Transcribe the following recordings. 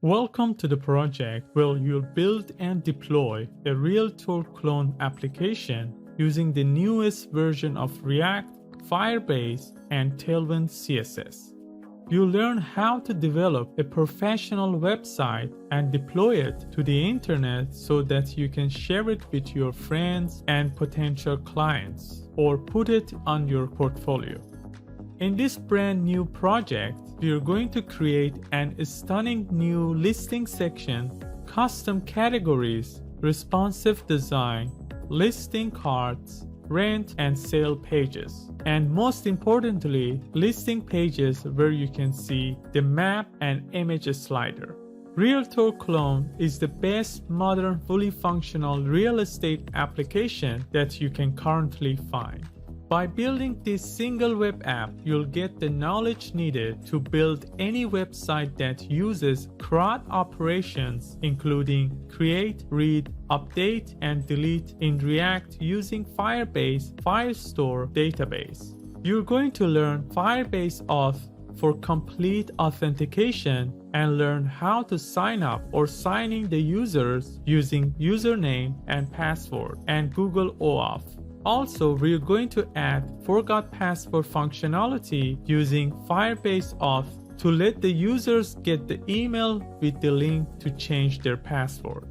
Welcome to the project where you'll build and deploy a Realtor clone application using the newest version of React, Firebase, and Tailwind CSS. You'll learn how to develop a professional website and deploy it to the internet so that you can share it with your friends and potential clients, or put it on your portfolio. In this brand new project, we are going to create an stunning new listing section, custom categories, responsive design, listing cards, rent and sale pages, and most importantly, listing pages where you can see the map and image slider. Realtor Clone is the best modern fully functional real estate application that you can currently find. By building this single web app, you'll get the knowledge needed to build any website that uses CRUD operations, including create, read, update, and delete in React using Firebase Firestore database. You're going to learn Firebase Auth for complete authentication and learn how to sign up or sign in the users using username and password and Google OAuth. Also, we're going to add forgot password functionality using Firebase Auth to let the users get the email with the link to change their password.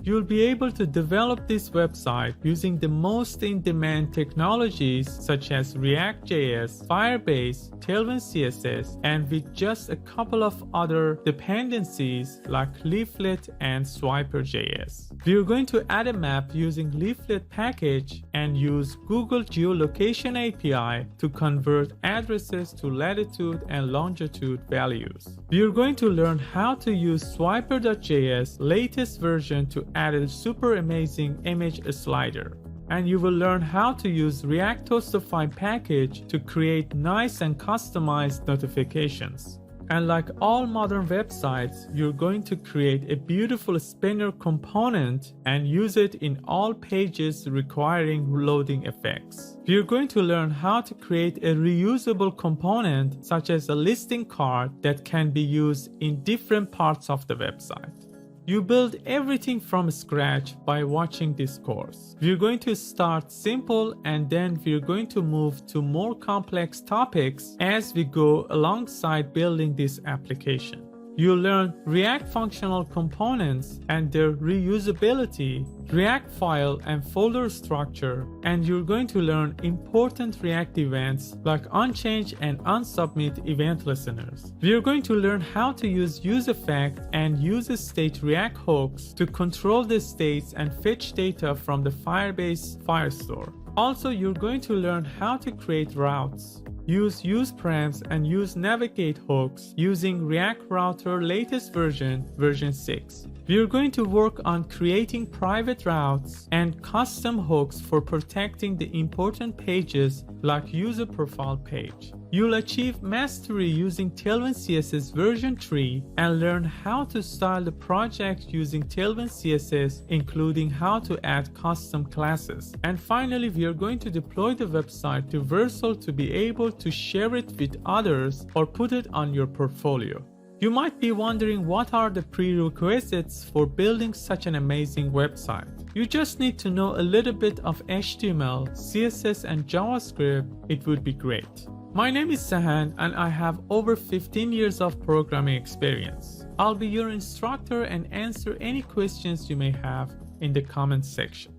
You'll be able to develop this website using the most in-demand technologies such as React.js, Firebase, Tailwind CSS, and with just a couple of other dependencies like Leaflet and Swiper.js. We're going to add a map using Leaflet package and use Google Geolocation API to convert addresses to latitude and longitude values. We're going to learn how to use Swiper.js latest version to add a super amazing image slider. And you will learn how to use React Toastify package to create nice and customized notifications. And like all modern websites, you're going to create a beautiful spinner component and use it in all pages requiring loading effects. You're going to learn how to create a reusable component such as a listing card that can be used in different parts of the website. You build everything from scratch by watching this course. We're going to start simple and then we're going to move to more complex topics as we go alongside building this application. You'll learn React functional components and their reusability, React file and folder structure, and you're going to learn important React events like unchange and unsubmit event listeners. We're going to learn how to use useEffect and useState React hooks to control the states and fetch data from the Firebase Firestore. Also, you're going to learn how to create routes, use useparams and use navigate hooks using React Router latest version 6. We are going to work on creating private routes and custom hooks for protecting the important pages like user profile page. You'll achieve mastery using Tailwind CSS version 3 and learn how to style the project using Tailwind CSS, including how to add custom classes. And finally, we are going to deploy the website to Vercel to be able to share it with others or put it on your portfolio. You might be wondering what are the prerequisites for building such an amazing website. You just need to know a little bit of HTML, CSS and JavaScript. It would be great. My name is Sahan and I have over 15 years of programming experience. I'll be your instructor and answer any questions you may have in the comments section.